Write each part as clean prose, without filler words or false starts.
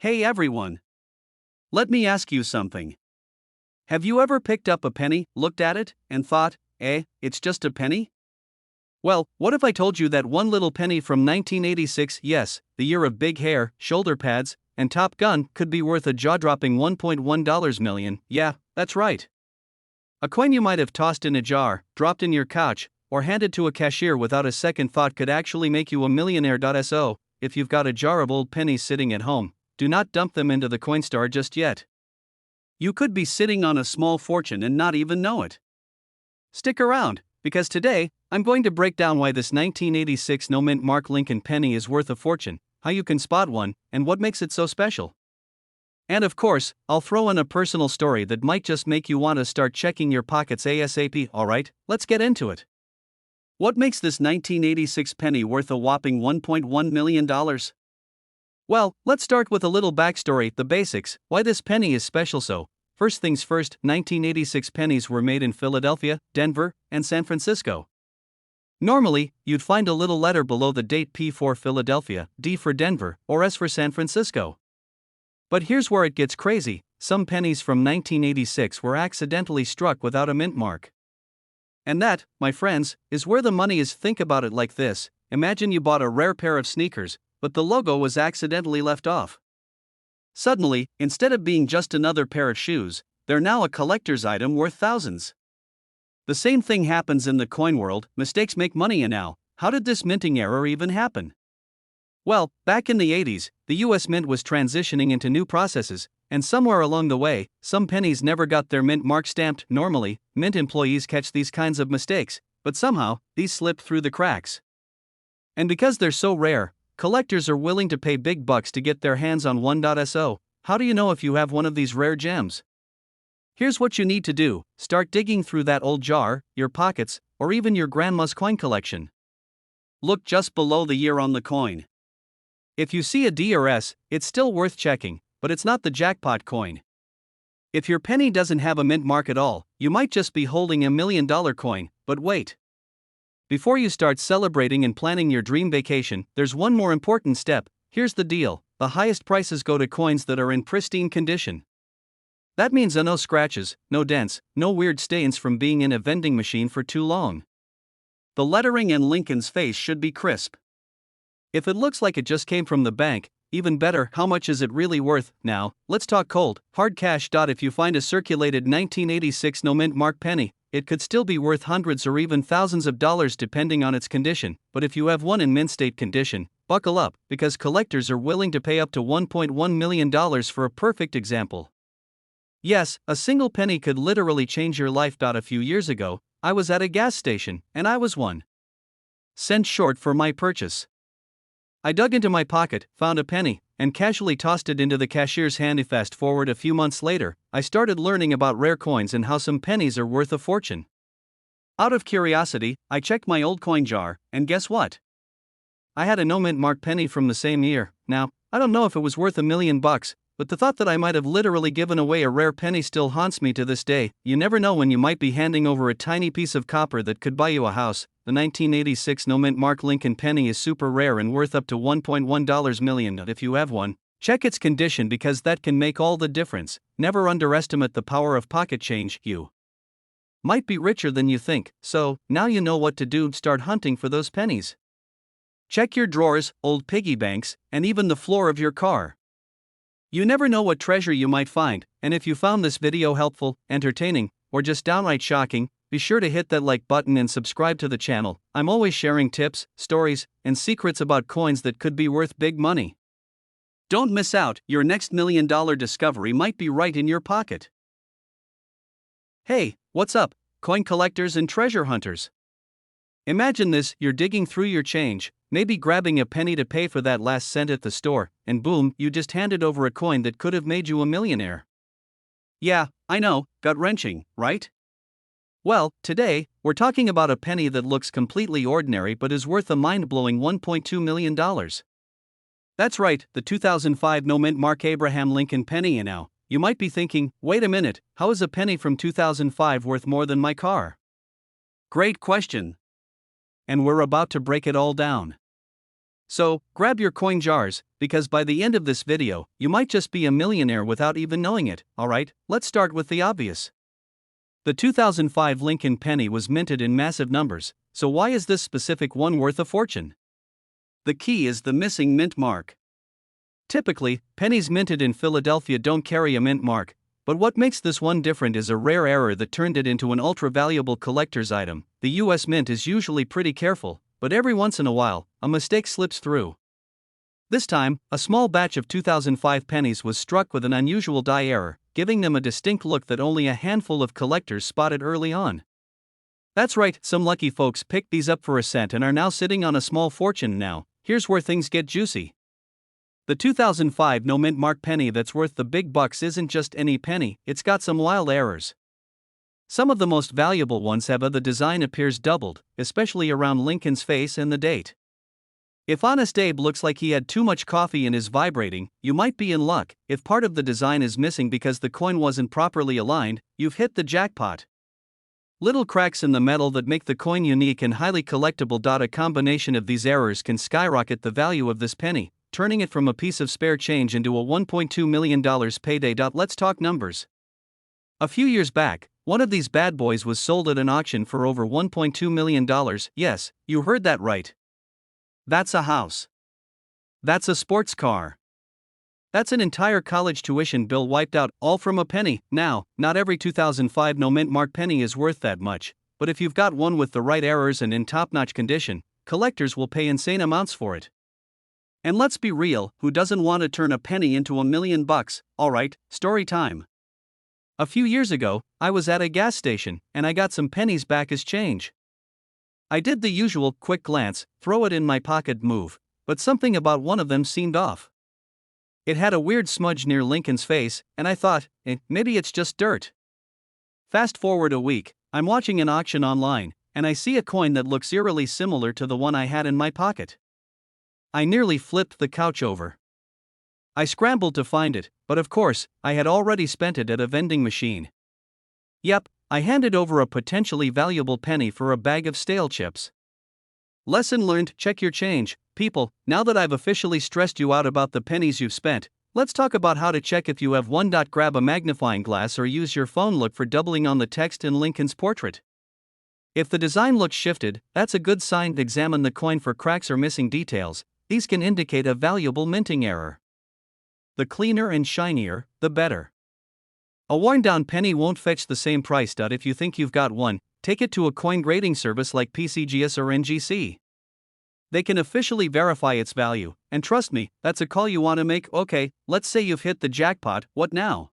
Hey everyone! Let me ask you something. Have you ever picked up a penny, looked at it, and thought, it's just a penny? Well, what if I told you that one little penny from 1986, yes, the year of big hair, shoulder pads, and Top Gun, could be worth a jaw-dropping $1.1 million? Yeah, that's right. A coin you might have tossed in a jar, dropped in your couch, or handed to a cashier without a second thought could actually make you a millionaire. So, if you've got a jar of old pennies sitting at home, do not dump them into the Coinstar just yet. You could be sitting on a small fortune and not even know it. Stick around, because today, I'm going to break down why this 1986 no-mint Mark Lincoln penny is worth a fortune, how you can spot one, and what makes it so special. And of course, I'll throw in a personal story that might just make you want to start checking your pockets ASAP. Alright, let's get into it. What makes this 1986 penny worth a whopping $1.1 million? Well, let's start with a little backstory, the basics, why this penny is special. So, first things first, 1986 pennies were made in Philadelphia, Denver, and San Francisco. Normally, you'd find a little letter below the date P for Philadelphia, D for Denver, or S for San Francisco. But here's where it gets crazy, some pennies from 1986 were accidentally struck without a mint mark. And that, my friends, is where the money is. Think about it like this: imagine you bought a rare pair of sneakers, but the logo was accidentally left off. Suddenly, instead of being just another pair of shoes, they're now a collector's item worth thousands. The same thing happens in the coin world. Mistakes make money. And now, how did this minting error even happen? Well, back in the 80s, the US Mint was transitioning into new processes, and somewhere along the way, some pennies never got their mint mark stamped. Normally, mint employees catch these kinds of mistakes, but somehow, these slipped through the cracks. And because they're so rare, collectors are willing to pay big bucks to get their hands on one. So, how do you know if you have one of these rare gems? Here's what you need to do: start digging through that old jar, your pockets, or even your grandma's coin collection. Look just below the year on the coin. If you see a D or S, it's still worth checking, but it's not the jackpot coin. If your penny doesn't have a mint mark at all, you might just be holding a $1 million coin. But wait. Before you start celebrating and planning your dream vacation, there's one more important step. Here's the deal: the highest prices go to coins that are in pristine condition. That means no scratches, no dents, no weird stains from being in a vending machine for too long. The lettering and Lincoln's face should be crisp. If it looks like it just came from the bank, even better. How much is it really worth? Now, let's talk cold, hard cash. If you find a circulated 1986 no-mint mark penny, it could still be worth hundreds or even thousands of dollars depending on its condition. But if you have one in mint state condition, buckle up, because collectors are willing to pay up to $1.1 million for a perfect example. Yes, a single penny could literally change your life. A few years ago, I was at a gas station, and I was 1 cent short for my purchase. I dug into my pocket, found a penny, and casually tossed it into the cashier's hand. Fast forward a few months later, I started learning about rare coins and how some pennies are worth a fortune. Out of curiosity, I checked my old coin jar, and guess what? I had a no-mint mark penny from the same year. Now, I don't know if it was worth $1 million, but the thought that I might have literally given away a rare penny still haunts me to this day. You never know when you might be handing over a tiny piece of copper that could buy you a house. The 1986 no-mint Mark Lincoln penny is super rare and worth up to $1.1 million. If you have one, check its condition, because that can make all the difference. Never underestimate the power of pocket change. You might be richer than you think, so now you know what to do. Start hunting for those pennies. Check your drawers, old piggy banks, and even the floor of your car. You never know what treasure you might find. And if you found this video helpful, entertaining, or just downright shocking, be sure to hit that like button and subscribe to the channel. I'm always sharing tips, stories, and secrets about coins that could be worth big money. Don't miss out, your next $1 million discovery might be right in your pocket. Hey, what's up, coin collectors and treasure hunters? Imagine this: you're digging through your change, maybe grabbing a penny to pay for that last cent at the store, and boom, you just handed over a coin that could have made you a millionaire. Yeah, I know, gut-wrenching, right? Well, today, we're talking about a penny that looks completely ordinary but is worth a mind-blowing $1.2 million. That's right, the 2005 no-mint Mark Abraham Lincoln penny. And now, you might be thinking, wait a minute, how is a penny from 2005 worth more than my car? Great question. And we're about to break it all down. So, grab your coin jars, because by the end of this video, you might just be a millionaire without even knowing it. Alright, let's start with the obvious. The 2005 Lincoln penny was minted in massive numbers, so why is this specific one worth a fortune? The key is the missing mint mark. Typically, pennies minted in Philadelphia don't carry a mint mark, but what makes this one different is a rare error that turned it into an ultra-valuable collector's item. The US Mint is usually pretty careful, but every once in a while, a mistake slips through. This time, a small batch of 2005 pennies was struck with an unusual die error, giving them a distinct look that only a handful of collectors spotted early on. That's right, some lucky folks picked these up for a cent and are now sitting on a small fortune. Now, here's where things get juicy. The 2005 no mint mark penny that's worth the big bucks isn't just any penny, it's got some wild errors. Some of the most valuable ones have the design appears doubled, especially around Lincoln's face and the date. If Honest Abe looks like he had too much coffee and is vibrating, you might be in luck. If part of the design is missing because the coin wasn't properly aligned, you've hit the jackpot. Little cracks in the metal that make the coin unique and highly collectible. A combination of these errors can skyrocket the value of this penny, turning it from a piece of spare change into a $1.2 million payday. Let's talk numbers. A few years back, one of these bad boys was sold at an auction for over $1.2 million. Yes, you heard that right. That's a house. That's a sports car. That's an entire college tuition bill wiped out, all from a penny. Now, not every 2005 no mint mark penny is worth that much, but if you've got one with the right errors and in top-notch condition, collectors will pay insane amounts for it. And let's be real, who doesn't want to turn a penny into $1 million? Alright, story time. A few years ago, I was at a gas station, and I got some pennies back as change. I did the usual quick glance, throw it in my pocket move, but something about one of them seemed off. It had a weird smudge near Lincoln's face, and I thought, maybe it's just dirt. Fast forward a week, I'm watching an auction online, and I see a coin that looks eerily similar to the one I had in my pocket. I nearly flipped the couch over. I scrambled to find it, but of course, I had already spent it at a vending machine. Yep, I handed over a potentially valuable penny for a bag of stale chips. Lesson learned: check your change, people. Now that I've officially stressed you out about the pennies you've spent, let's talk about how to check if you have one. Grab a magnifying glass or use your phone. Look for doubling on the text in Lincoln's portrait. If the design looks shifted, that's a good sign. Examine the coin for cracks or missing details. These can indicate a valuable minting error. The cleaner and shinier, the better. A worn-down penny won't fetch the same price. If you think you've got one, take it to a coin grading service like PCGS or NGC. They can officially verify its value, and trust me, that's a call you want to make. Okay, let's say you've hit the jackpot, what now?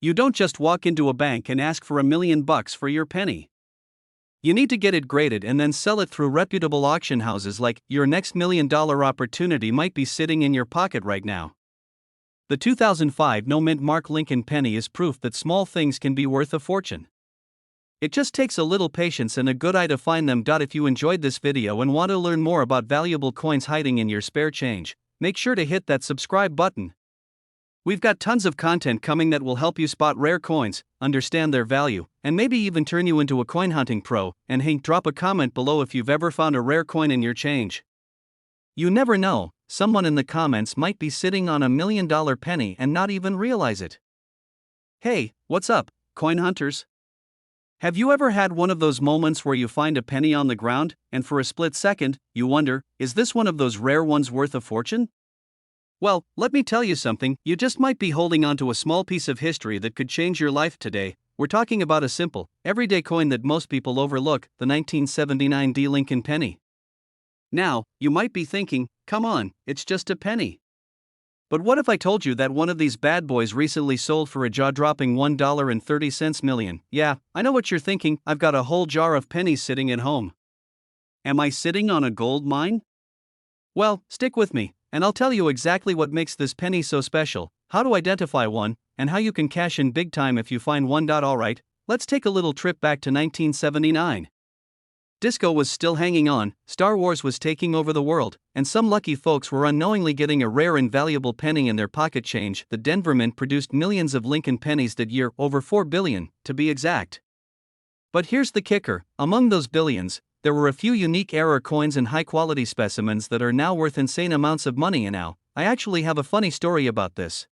You don't just walk into a bank and ask for $1 million for your penny. You need to get it graded and then sell it through reputable auction houses. Like, your next $1 million opportunity might be sitting in your pocket right now. The 2005 no mint mark Lincoln penny is proof that small things can be worth a fortune. It just takes a little patience and a good eye to find them. If you enjoyed this video and want to learn more about valuable coins hiding in your spare change, make sure to hit that subscribe button. We've got tons of content coming that will help you spot rare coins, understand their value, and maybe even turn you into a coin hunting pro. And hey, drop a comment below if you've ever found a rare coin in your change. You never know, someone in the comments might be sitting on $1 million penny and not even realize it. Hey, what's up, coin hunters? Have you ever had one of those moments where you find a penny on the ground, and for a split second, you wonder, is this one of those rare ones worth a fortune? Well, let me tell you something, you just might be holding onto a small piece of history that could change your life today. We're talking about a simple, everyday coin that most people overlook, the 1979 Lincoln penny. Now, you might be thinking, come on, it's just a penny. But what if I told you that one of these bad boys recently sold for a jaw-dropping $1.30 million? Yeah, I know what you're thinking, I've got a whole jar of pennies sitting at home. Am I sitting on a gold mine? Well, stick with me, and I'll tell you exactly what makes this penny so special, how to identify one, and how you can cash in big time if you find one. Alright, let's take a little trip back to 1979. Disco was still hanging on, Star Wars was taking over the world, and some lucky folks were unknowingly getting a rare and valuable penny in their pocket change. The Denver Mint produced millions of Lincoln pennies that year, over 4 billion, to be exact. But here's the kicker, among those billions, there were a few unique error coins and high-quality specimens that are now worth insane amounts of money, and now, I actually have a funny story about this.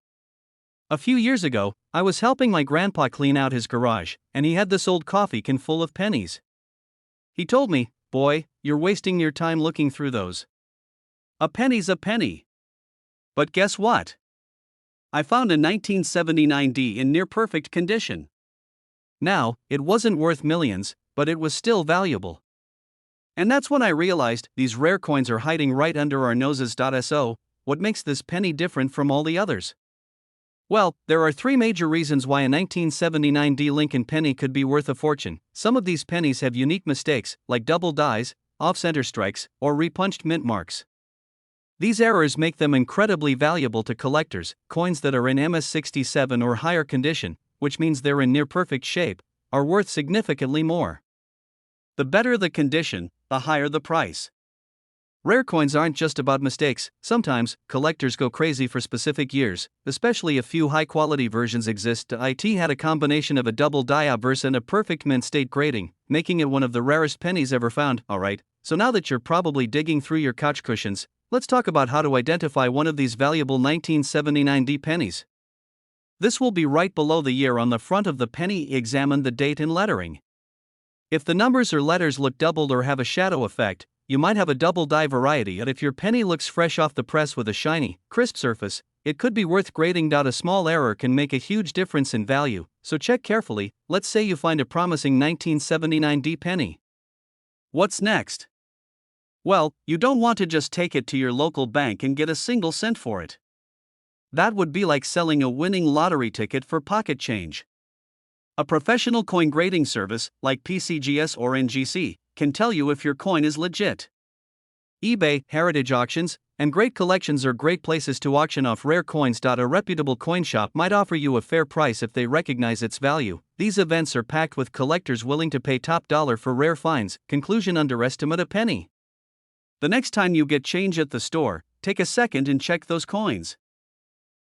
A few years ago, I was helping my grandpa clean out his garage, and he had this old coffee can full of pennies. He told me, "Boy, you're wasting your time looking through those. A penny's a penny." But guess what? I found a 1979 D in near-perfect condition. Now, it wasn't worth millions, but it was still valuable. And that's when I realized these rare coins are hiding right under our noses. So, what makes this penny different from all the others? Well, there are three major reasons why a 1979 D Lincoln penny could be worth a fortune. Some of these pennies have unique mistakes, like double dies, off-center strikes, or repunched mint marks. These errors make them incredibly valuable to collectors. Coins that are in MS67 or higher condition, which means they're in near-perfect shape, are worth significantly more. The better the condition, the higher the price. Rare coins aren't just about mistakes. Sometimes, collectors go crazy for specific years, especially if few high-quality versions exist. It had a combination of a double die obverse and a perfect mint state grading, making it one of the rarest pennies ever found. Alright, so now that you're probably digging through your couch cushions, let's talk about how to identify one of these valuable 1979 D pennies. This will be right below the year on the front of the penny. Examine the date and lettering. If the numbers or letters look doubled or have a shadow effect, you might have a double die variety. And if your penny looks fresh off the press with a shiny, crisp surface, it could be worth grading. A small error can make a huge difference in value, so check carefully. Let's say you find a promising 1979 D penny. What's next? Well, you don't want to just take it to your local bank and get a single cent for it. That would be like selling a winning lottery ticket for pocket change. A professional coin grading service, like PCGS or NGC, can tell you if your coin is legit. eBay, heritage auctions, and great collections are great places to auction off rare coins. A reputable coin shop might offer you a fair price if they recognize its value. These events are packed with collectors willing to pay top dollar for rare finds. Conclusion: underestimate a penny. The next time you get change at the store, take a second and check those coins.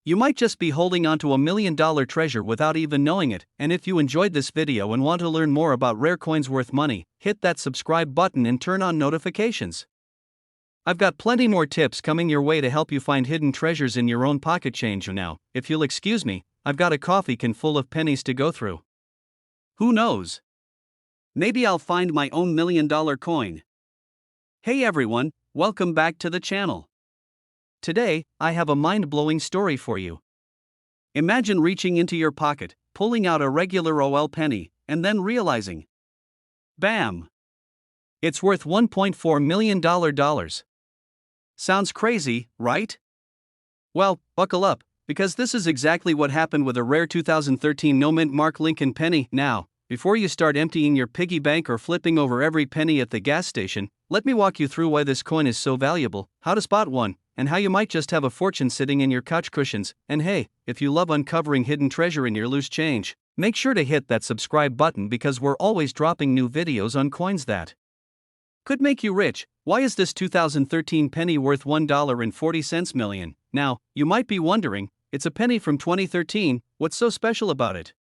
You might just be holding onto $1 million treasure without even knowing it. And if you enjoyed this video and want to learn more about rare coins worth money, hit that subscribe button and turn on notifications. I've got plenty more tips coming your way to help you find hidden treasures in your own pocket change. Now, if you'll excuse me, I've got a coffee can full of pennies to go through. Who knows? Maybe I'll find my own $1 million coin. Hey everyone, welcome back to the channel. Today, I have a mind-blowing story for you. Imagine reaching into your pocket, pulling out a regular OL penny, and then realizing, bam! It's worth $1.4 million. Sounds crazy, right? Well, buckle up, because this is exactly what happened with a rare 2013 no-mint mark Lincoln penny. Now, before you start emptying your piggy bank or flipping over every penny at the gas station, let me walk you through why this coin is so valuable, how to spot one, and how you might just have a fortune sitting in your couch cushions. And hey, if you love uncovering hidden treasure in your loose change, make sure to hit that subscribe button because we're always dropping new videos on coins that could make you rich. Why is this 2013 penny worth $1.40 million? Now, you might be wondering, it's a penny from 2013, what's so special about it?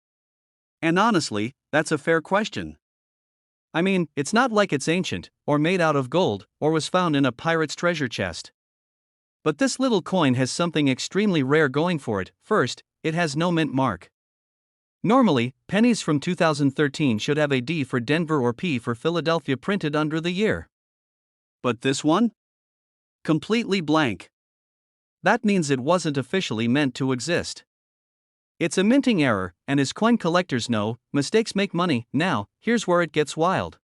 And honestly, that's a fair question. I mean, it's not like it's ancient, or made out of gold, or was found in a pirate's treasure chest. But this little coin has something extremely rare going for it. First, it has no mint mark. Normally, pennies from 2013 should have a D for Denver or P for Philadelphia printed under the year. But this one? Completely blank. That means it wasn't officially meant to exist. It's a minting error, and as coin collectors know, mistakes make money. Now, here's where it gets wild.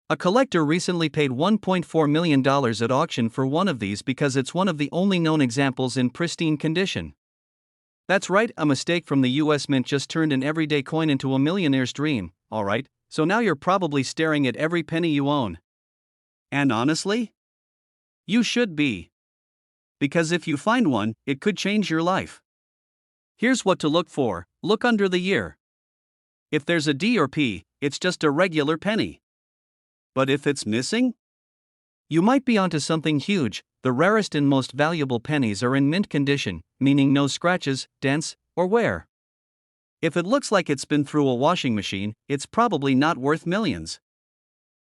A collector recently paid $1.4 million at auction for one of these because it's one of the only known examples in pristine condition. That's right, a mistake from the US Mint just turned an everyday coin into a millionaire's dream. Alright, so now you're probably staring at every penny you own. And honestly, you should be. Because if you find one, it could change your life. Here's what to look for: look under the year. If there's a D or P, it's just a regular penny. But if it's missing, you might be onto something huge. The rarest and most valuable pennies are in mint condition, meaning no scratches, dents, or wear. If it looks like it's been through a washing machine, it's probably not worth millions.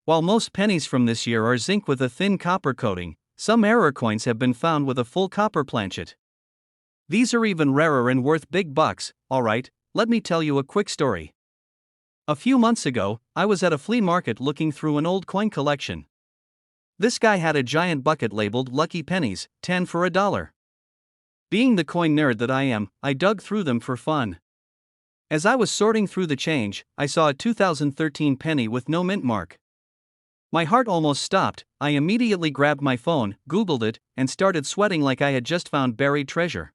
While most pennies from this year are zinc with a thin copper coating, some rarer coins have been found with a full copper planchet. These are even rarer and worth big bucks. Alright, let me tell you a quick story. A few months ago, I was at a flea market looking through an old coin collection. This guy had a giant bucket labeled Lucky Pennies, 10 for $1. Being the coin nerd that I am, I dug through them for fun. As I was sorting through the change, I saw a 2013 penny with no mint mark. My heart almost stopped. I immediately grabbed my phone, Googled it, and started sweating like I had just found buried treasure.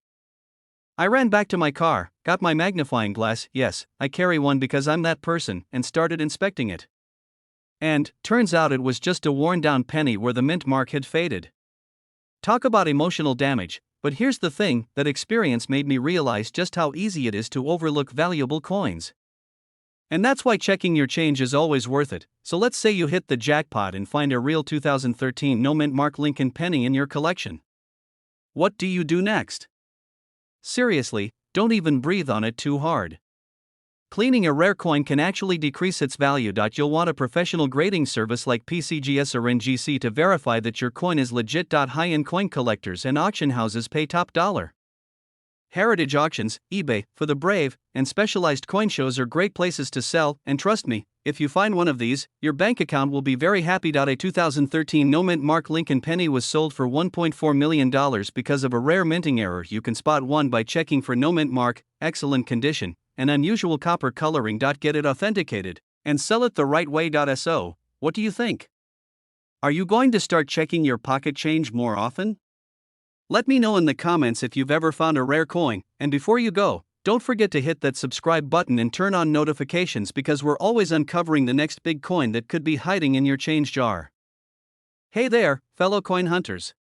I ran back to my car, got my magnifying glass, yes, I carry one because I'm that person, and started inspecting it. And, turns out it was just a worn-down penny where the mint mark had faded. Talk about emotional damage, but here's the thing, that experience made me realize just how easy it is to overlook valuable coins. And that's why checking your change is always worth it. So let's say you hit the jackpot and find a real 2013 no mint mark Lincoln penny in your collection. What do you do next? Seriously, don't even breathe on it too hard. Cleaning a rare coin can actually decrease its value. You'll want a professional grading service like PCGS or NGC to verify that your coin is legit. High-end coin collectors and auction houses pay top dollar. Heritage auctions, eBay, for the brave, and specialized coin shows are great places to sell, and trust me, if you find one of these, your bank account will be very happy. A 2013 no mint mark Lincoln penny was sold for $1.4 million because of a rare minting error. You can spot one by checking for no mint mark, excellent condition, and unusual copper coloring. Get it authenticated, and sell it the right way. So, what do you think? Are you going to start checking your pocket change more often? Let me know in the comments if you've ever found a rare coin, and before you go, don't forget to hit that subscribe button and turn on notifications because we're always uncovering the next big coin that could be hiding in your change jar. Hey there, fellow coin hunters.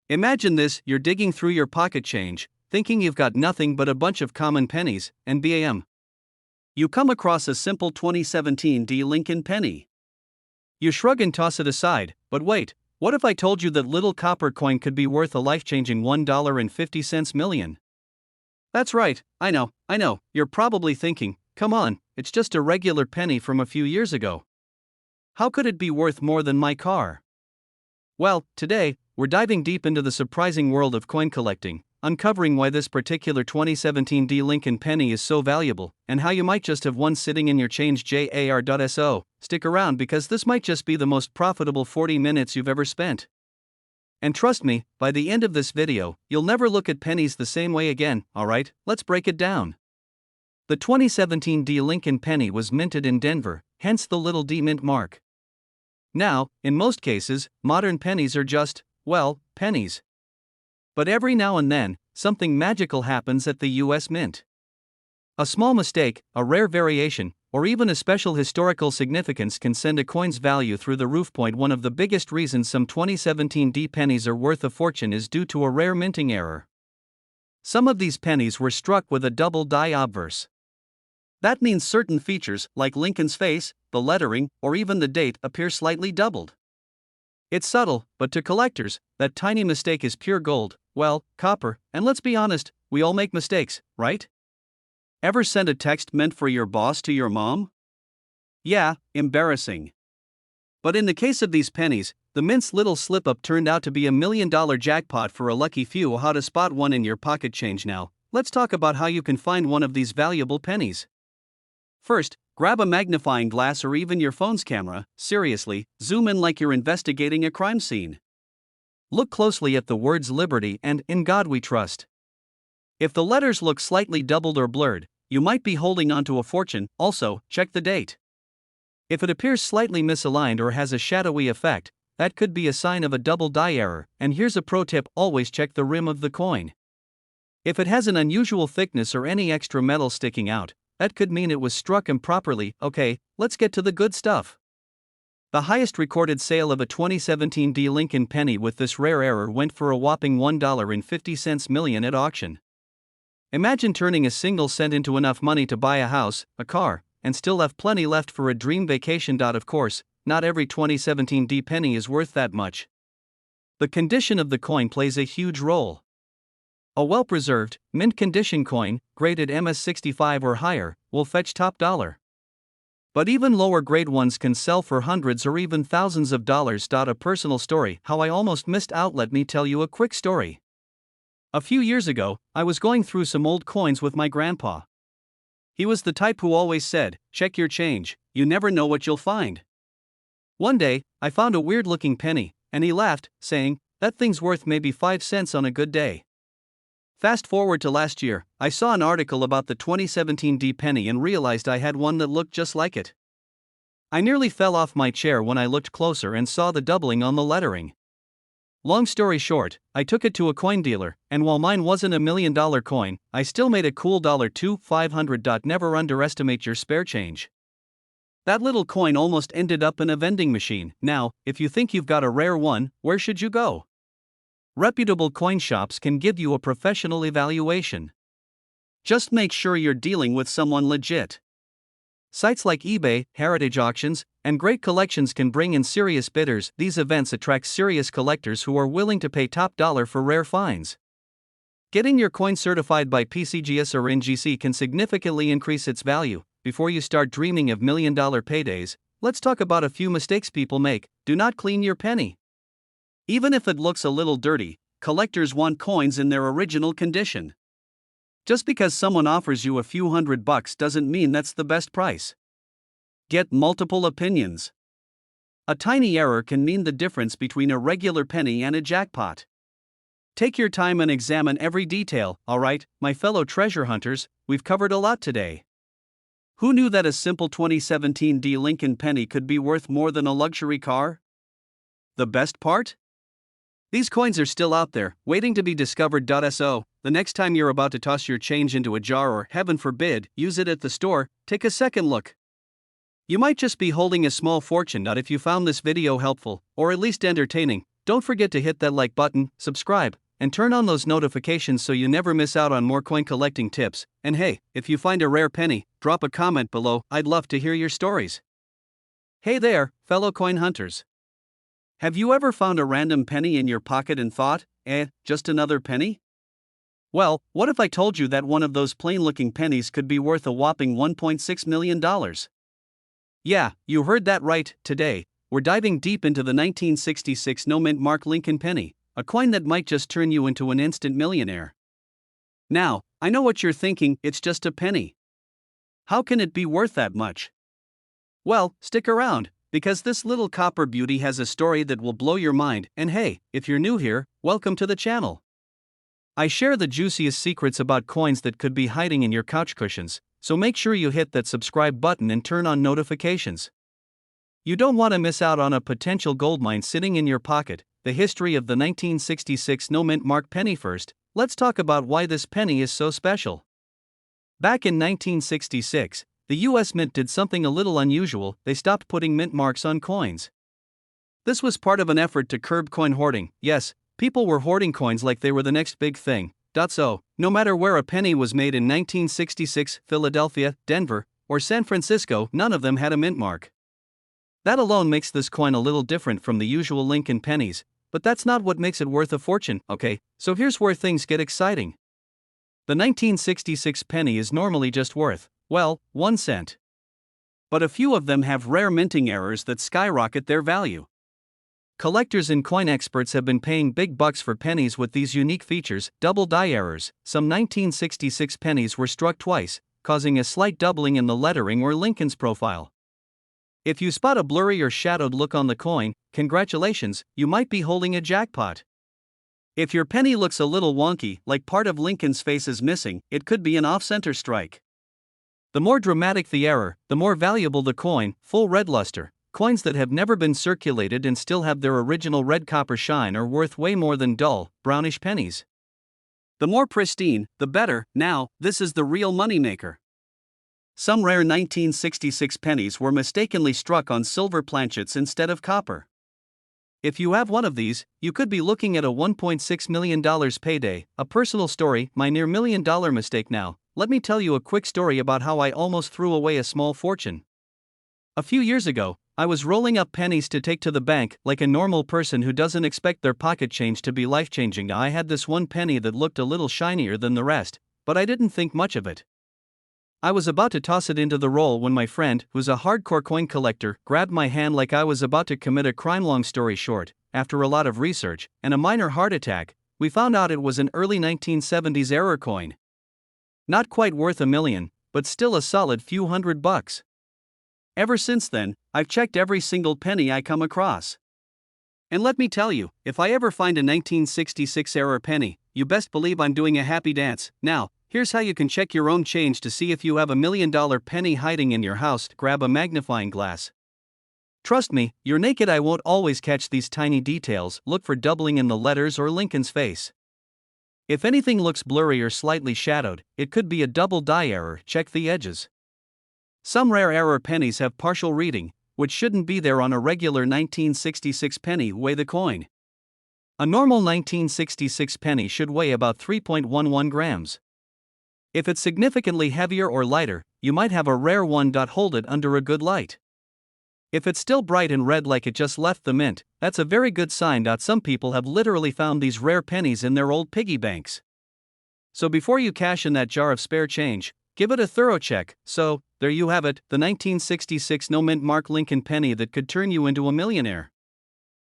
Imagine this, you're digging through your pocket change, thinking you've got nothing but a bunch of common pennies, and bam! You come across a simple 2017 Lincoln penny. You shrug and toss it aside, but wait. What if I told you that little copper coin could be worth a life-changing $1.50 million? That's right, I know, you're probably thinking, come on, it's just a regular penny from a few years ago. How could it be worth more than my car? Well, today, we're diving deep into the surprising world of coin collecting, uncovering why this particular 2017 Lincoln penny is so valuable, and how you might just have one sitting in your change jar. So, stick around because this might just be the most profitable 40 minutes you've ever spent. And trust me, by the end of this video, you'll never look at pennies the same way again. Alright, let's break it down. The 2017 Lincoln penny was minted in Denver, hence the little D mint mark. Now, in most cases, modern pennies are just, well, pennies. But every now and then, something magical happens at the US Mint. A small mistake, a rare variation, or even a special historical significance can send a coin's value through the roof. One of the biggest reasons some 2017 pennies are worth a fortune is due to a rare minting error. Some of these pennies were struck with a double die obverse. That means certain features, like Lincoln's face, the lettering, or even the date, appear slightly doubled. It's subtle, but to collectors, that tiny mistake is pure gold, well, copper, and let's be honest, we all make mistakes, right? Ever send a text meant for your boss to your mom? Yeah, embarrassing. But in the case of these pennies, the mint's little slip-up turned out to be a $1 million jackpot for a lucky few. How to spot one in your pocket change now? Let's talk about how you can find one of these valuable pennies. First, grab a magnifying glass or even your phone's camera. Seriously, zoom in like you're investigating a crime scene. Look closely at the words Liberty and In God We Trust. If the letters look slightly doubled or blurred, you might be holding onto a fortune. Also, check the date. If it appears slightly misaligned or has a shadowy effect, that could be a sign of a double die error. And here's a pro tip, always check the rim of the coin. If it has an unusual thickness or any extra metal sticking out, that could mean it was struck improperly. Okay, let's get to the good stuff. The highest recorded sale of a 2017 Lincoln penny with this rare error went for a whopping $1.50 million at auction. Imagine turning a single cent into enough money to buy a house, a car, and still have plenty left for a dream vacation. Of course, not every 2017 penny is worth that much. The condition of the coin plays a huge role. A well-preserved, mint condition coin, graded MS65 or higher, will fetch top dollar. But even lower grade ones can sell for hundreds or even thousands of dollars. A personal story how I almost missed out. Let me tell you a quick story. A few years ago, I was going through some old coins with my grandpa. He was the type who always said, "Check your change, you never know what you'll find." One day, I found a weird looking penny, and he laughed, saying, "That thing's worth maybe 5 cents on a good day." Fast forward to last year, I saw an article about the 2017 D penny and realized I had one that looked just like it. I nearly fell off my chair when I looked closer and saw the doubling on the lettering. Long story short, I took it to a coin dealer, and while mine wasn't a $1 million coin, I still made a cool $2,500. Never underestimate your spare change. That little coin almost ended up in a vending machine. Now, if you think you've got a rare one, where should you go? Reputable coin shops can give you a professional evaluation. Just make sure you're dealing with someone legit. Sites like eBay, heritage auctions, and great collections can bring in serious bidders. These events attract serious collectors who are willing to pay top dollar for rare finds. Getting your coin certified by PCGS or NGC can significantly increase its value. Before you start dreaming of $1 million paydays, let's talk about a few mistakes people make. Do not clean your penny. Even if it looks a little dirty, collectors want coins in their original condition. Just because someone offers you a few $100 doesn't mean that's the best price. Get multiple opinions. A tiny error can mean the difference between a regular penny and a jackpot. Take your time and examine every detail. Alright, my fellow treasure hunters, we've covered a lot today. Who knew that a simple 2017 D Lincoln penny could be worth more than a luxury car? The best part? These coins are still out there, waiting to be discovered. So, the next time you're about to toss your change into a jar or, heaven forbid, use it at the store, take a second look. You might just be holding a small fortune. If you found this video helpful, or at least entertaining, don't forget to hit that like button, subscribe, and turn on those notifications so you never miss out on more coin collecting tips. And hey, if you find a rare penny, drop a comment below. I'd love to hear your stories. Hey there, fellow coin hunters. Have you ever found a random penny in your pocket and thought, just another penny? Well, what if I told you that one of those plain-looking pennies could be worth a whopping $1.6 million? Yeah, you heard that right. Today, we're diving deep into the 1966 no-mint mark Lincoln penny, a coin that might just turn you into an instant millionaire. Now, I know what you're thinking, it's just a penny. How can it be worth that much? Well, stick around, because this little copper beauty has a story that will blow your mind. And hey, if you're new here, welcome to the channel. I share the juiciest secrets about coins that could be hiding in your couch cushions, so make sure you hit that subscribe button and turn on notifications. You don't want to miss out on a potential goldmine sitting in your pocket. The history of the 1966 no-mint mark penny. First, let's talk about why this penny is so special. Back in 1966, the US Mint did something a little unusual. They stopped putting mint marks on coins. This was part of an effort to curb coin hoarding. Yes, people were hoarding coins like they were the next big thing. So, no matter where a penny was made in 1966, Philadelphia, Denver, or San Francisco, none of them had a mint mark. That alone makes this coin a little different from the usual Lincoln pennies, but that's not what makes it worth a fortune, okay? So here's where things get exciting. The 1966 penny is normally just worth, well, 1 cent. But a few of them have rare minting errors that skyrocket their value. Collectors and coin experts have been paying big bucks for pennies with these unique features. Double die errors. Some 1966 pennies were struck twice, causing a slight doubling in the lettering or Lincoln's profile. If you spot a blurry or shadowed look on the coin, congratulations, you might be holding a jackpot. If your penny looks a little wonky, like part of Lincoln's face is missing, it could be an off-center strike. The more dramatic the error, the more valuable the coin. Full red luster. Coins that have never been circulated and still have their original red copper shine are worth way more than dull, brownish pennies. The more pristine, the better. Now, this is the real moneymaker. Some rare 1966 pennies were mistakenly struck on silver planchets instead of copper. If you have one of these, you could be looking at a $1.6 million payday. A personal story, my near $1 million mistake. Now, let me tell you a quick story about how I almost threw away a small fortune. A few years ago, I was rolling up pennies to take to the bank, like a normal person who doesn't expect their pocket change to be life-changing. I had this one penny that looked a little shinier than the rest, but I didn't think much of it. I was about to toss it into the roll when my friend, who's a hardcore coin collector, grabbed my hand like I was about to commit a crime. Long story short, after a lot of research and a minor heart attack, we found out it was an early 1970s error coin. Not quite worth $1 million, but still a solid few $100. Ever since then, I've checked every single penny I come across. And let me tell you, if I ever find a 1966 error penny, you best believe I'm doing a happy dance. Now, here's how you can check your own change to see if you have $1 million penny hiding in your house. Grab a magnifying glass. Trust me, your naked eye won't always catch these tiny details. Look for doubling in the letters or Lincoln's face. If anything looks blurry or slightly shadowed, it could be a double die error. Check the edges. Some rare error pennies have partial reading, which shouldn't be there on a regular 1966 penny. Weigh the coin. A normal 1966 penny should weigh about 3.11 grams. If it's significantly heavier or lighter, you might have a rare one. Hold it under a good light. If it's still bright and red like it just left the mint, that's a very good sign. Some people have literally found these rare pennies in their old piggy banks. So before you cash in that jar of spare change, give it a thorough check. So, there you have it, the 1966 no mint mark Lincoln penny that could turn you into a millionaire.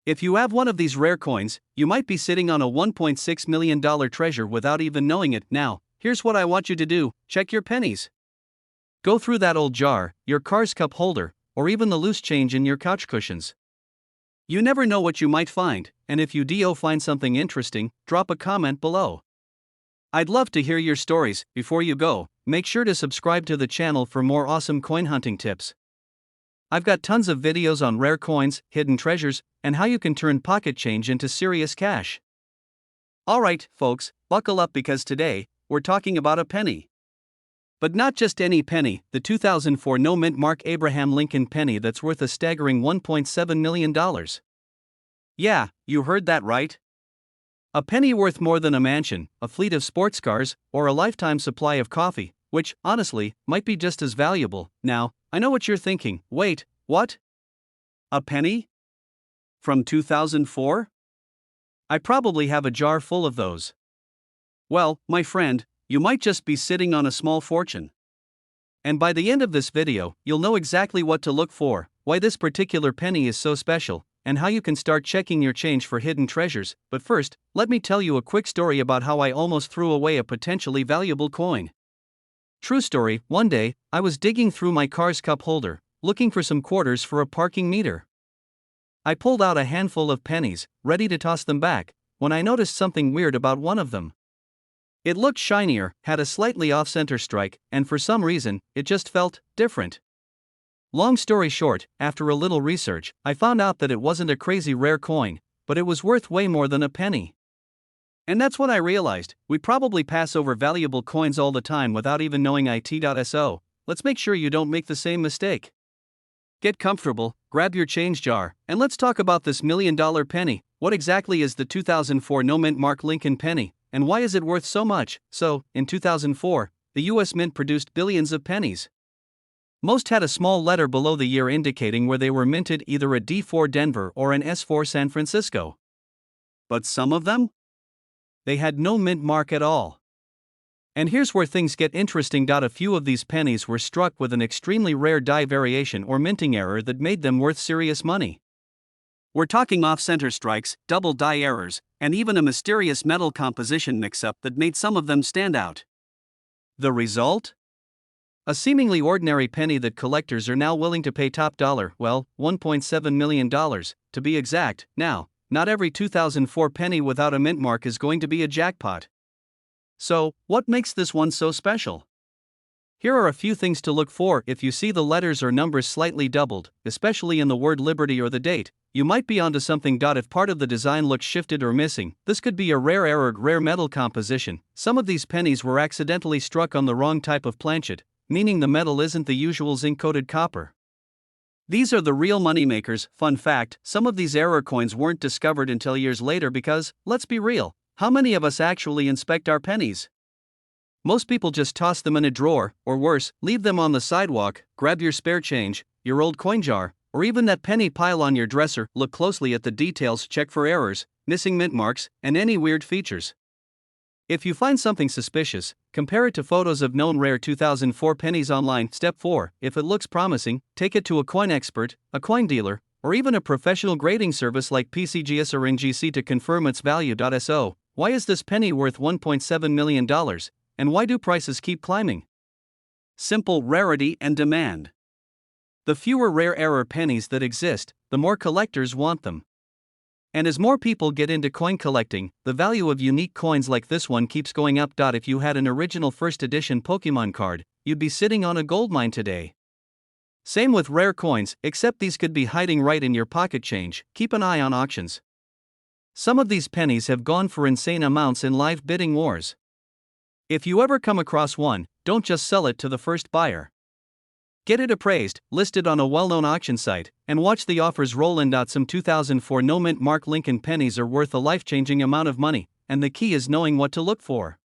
If you have one of these rare coins, you might be sitting on a $1.6 million treasure without even knowing it. Now, here's what I want you to do: check your pennies. Go through that old jar, your car's cup holder, or even the loose change in your couch cushions. You never know what you might find, and if you do find something interesting, drop a comment below. I'd love to hear your stories. Before you go, make sure to subscribe to the channel for more awesome coin hunting tips. I've got tons of videos on rare coins, hidden treasures, and how you can turn pocket change into serious cash. Alright, folks, buckle up because today, we're talking about a penny. But not just any penny, the 2004 no mint mark Abraham Lincoln penny that's worth a staggering $1.7 million. Yeah, you heard that right. A penny worth more than a mansion, a fleet of sports cars, or a lifetime supply of coffee, which, honestly, might be just as valuable. Now, I know what you're thinking. Wait, what? A penny? From 2004? I probably have a jar full of those. Well, my friend, you might just be sitting on a small fortune. And by the end of this video, you'll know exactly what to look for, why this particular penny is so special, and how you can start checking your change for hidden treasures. But first, let me tell you a quick story about how I almost threw away a potentially valuable coin. True story, one day, I was digging through my car's cup holder, looking for some quarters for a parking meter. I pulled out a handful of pennies, ready to toss them back, when I noticed something weird about one of them. It looked shinier, had a slightly off-center strike, and for some reason, it just felt different. Long story short, after a little research, I found out that it wasn't a crazy rare coin, but it was worth way more than a penny. And that's when I realized, we probably pass over valuable coins all the time without even knowing it. So, let's make sure you don't make the same mistake. Get comfortable, grab your change jar, and let's talk about this $1 million penny. What exactly is the 2004 no mint mark Lincoln penny, and why is it worth so much? So, in 2004, the US Mint produced billions of pennies. Most had a small letter below the year indicating where they were minted, either a D4 Denver or an S4 San Francisco. But some of them? They had no mint mark at all. And here's where things get interesting. A few of these pennies were struck with an extremely rare die variation or minting error that made them worth serious money. We're talking off-center strikes, double die errors, and even a mysterious metal composition mix-up that made some of them stand out. The result? A seemingly ordinary penny that collectors are now willing to pay top dollar, well, $1.7 million, to be exact. Now, not every 2004 penny without a mint mark is going to be a jackpot. So, what makes this one so special? Here are a few things to look for. If you see the letters or numbers slightly doubled, especially in the word Liberty or the date, you might be onto something. If part of the design looks shifted or missing, this could be a rare error, rare metal composition. Some of these pennies were accidentally struck on the wrong type of planchet, meaning the metal isn't the usual zinc-coated copper. These are the real moneymakers. Fun fact, some of these error coins weren't discovered until years later because, let's be real, how many of us actually inspect our pennies? Most people just toss them in a drawer, or worse, leave them on the sidewalk. Grab your spare change, your old coin jar, or even that penny pile on your dresser. Look closely at the details, check for errors, missing mint marks, and any weird features. If you find something suspicious, Compare it to photos of known rare 2004 pennies online. Step 4. If it looks promising, take it to a coin expert, a coin dealer, or even a professional grading service like PCGS or NGC to confirm its value. So, why is this penny worth $1.7 million, and why do prices keep climbing? Simple: rarity and demand. The fewer rare error pennies that exist, the more collectors want them. And as more people get into coin collecting, the value of unique coins like this one keeps going up. If you had an original first edition Pokemon card, you'd be sitting on a goldmine today. Same with rare coins, except these could be hiding right in your pocket change. Keep an eye on auctions. Some of these pennies have gone for insane amounts in live bidding wars. If you ever come across one, don't just sell it to the first buyer. Get it appraised, listed on a well-known auction site, and watch the offers roll in. Some 2004 no-mint Mark Lincoln pennies are worth a life-changing amount of money, and the key is knowing what to look for.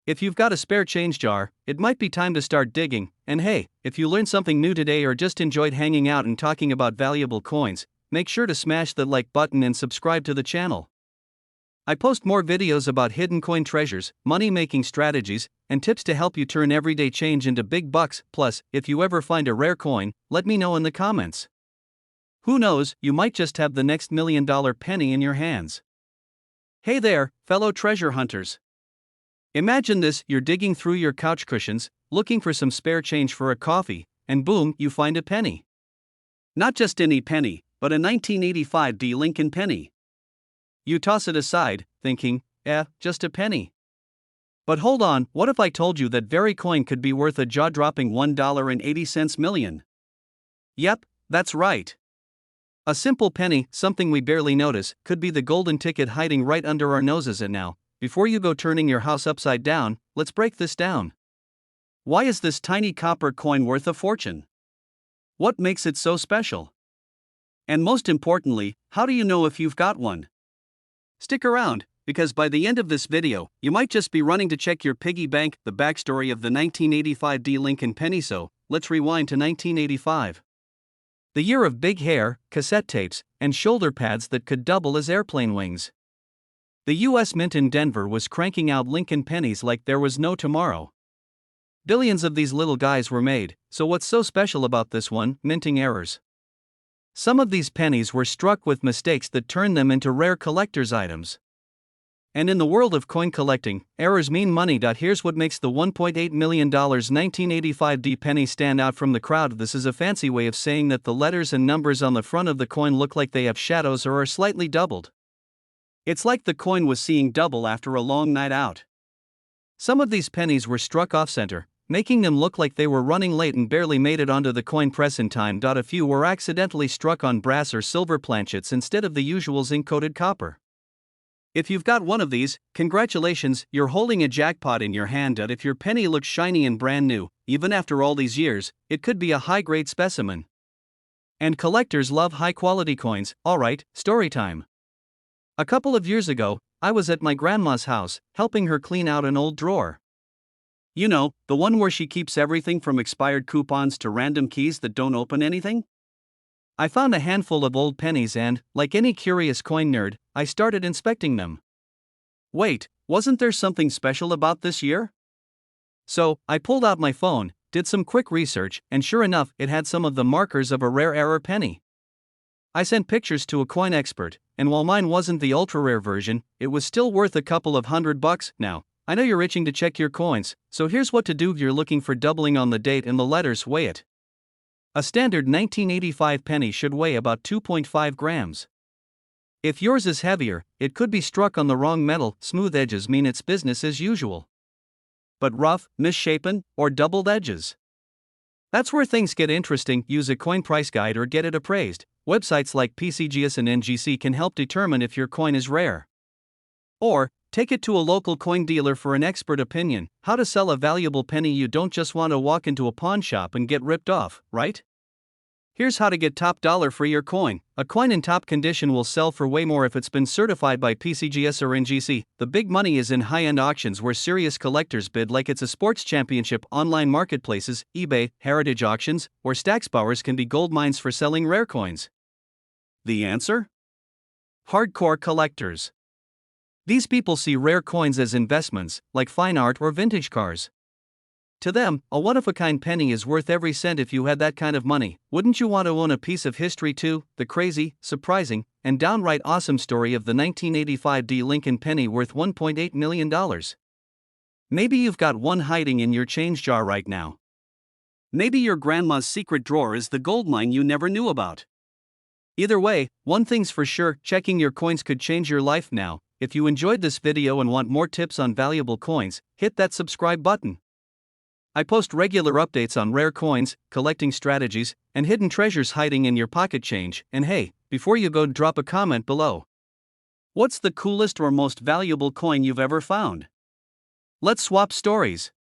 If you've got a spare change jar, it might be time to start digging. And hey, if you learned something new today or just enjoyed hanging out and talking about valuable coins, make sure to smash the like button and subscribe to the channel. I post more videos about hidden coin treasures, money-making strategies, and tips to help you turn everyday change into big bucks. Plus, if you ever find a rare coin, let me know in the comments. Who knows, you might just have the next $1 million penny in your hands. Hey there, fellow treasure hunters. Imagine this: you're digging through your couch cushions, looking for some spare change for a coffee, and boom, you find a penny. Not just any penny, but a 1985 D Lincoln penny. You toss it aside, thinking, just a penny. But hold on, what if I told you that very coin could be worth a jaw-dropping $1.80 million? Yep, that's right. A simple penny, something we barely notice, could be the golden ticket hiding right under our noses. And now, before you go turning your house upside down, let's break this down. Why is this tiny copper coin worth a fortune? What makes it so special? And most importantly, how do you know if you've got one? Stick around, because by the end of this video, you might just be running to check your piggy bank. The backstory of the 1985 D Lincoln penny. So, let's rewind to 1985. The year of big hair, cassette tapes, and shoulder pads that could double as airplane wings. The U.S. Mint in Denver was cranking out Lincoln pennies like there was no tomorrow. Billions of these little guys were made, so what's so special about this one? Minting errors. Some of these pennies were struck with mistakes that turned them into rare collector's items. And in the world of coin collecting, errors mean money. Here's what makes the $1.8 million 1985 D penny stand out from the crowd. This is a fancy way of saying that the letters and numbers on the front of the coin look like they have shadows or are slightly doubled. It's like the coin was seeing double after a long night out. Some of these pennies were struck off-center, making them look like they were running late and barely made it onto the coin press in time. A few were accidentally struck on brass or silver planchets instead of the usual zinc-coated copper. If you've got one of these, congratulations, you're holding a jackpot in your hand. If your penny looks shiny and brand new, even after all these years, it could be a high-grade specimen. And collectors love high-quality coins. Alright, story time. A couple of years ago, I was at my grandma's house, helping her clean out an old drawer. You know, the one where she keeps everything from expired coupons to random keys that don't open anything? I found a handful of old pennies and, like any curious coin nerd, I started inspecting them. Wait, wasn't there something special about this year? So, I pulled out my phone, did some quick research, and sure enough, it had some of the markers of a rare error penny. I sent pictures to a coin expert, and while mine wasn't the ultra-rare version, it was still worth a couple of $100. Now, I know you're itching to check your coins, so here's what to do. You're looking for doubling on the date and the letters. Weigh it. A standard 1985 penny should weigh about 2.5 grams. If yours is heavier, it could be struck on the wrong metal. Smooth edges mean it's business as usual. But rough, misshapen, or doubled edges? That's where things get interesting. Use a coin price guide or get it appraised. Websites like PCGS and NGC can help determine if your coin is rare. Or, take it to a local coin dealer for an expert opinion. How to sell a valuable penny. You don't just want to walk into a pawn shop and get ripped off, right? Here's how to get top dollar for your coin. A coin in top condition will sell for way more if it's been certified by PCGS or NGC. The big money is in high-end auctions where serious collectors bid like it's a sports championship. Online marketplaces, eBay, heritage auctions, or Stacksbowers can be gold mines for selling rare coins. The answer? Hardcore collectors. These people see rare coins as investments, like fine art or vintage cars. To them, a one-of-a-kind penny is worth every cent. If you had that kind of money, wouldn't you want to own a piece of history too? The crazy, surprising, and downright awesome story of the 1985 D. Lincoln penny worth $1.8 million. Maybe you've got one hiding in your change jar right now. Maybe your grandma's secret drawer is the gold mine you never knew about. Either way, one thing's for sure, checking your coins could change your life now. If you enjoyed this video and want more tips on valuable coins, hit that subscribe button. I post regular updates on rare coins, collecting strategies, and hidden treasures hiding in your pocket change. And hey, before you go, drop a comment below. What's the coolest or most valuable coin you've ever found? Let's swap stories.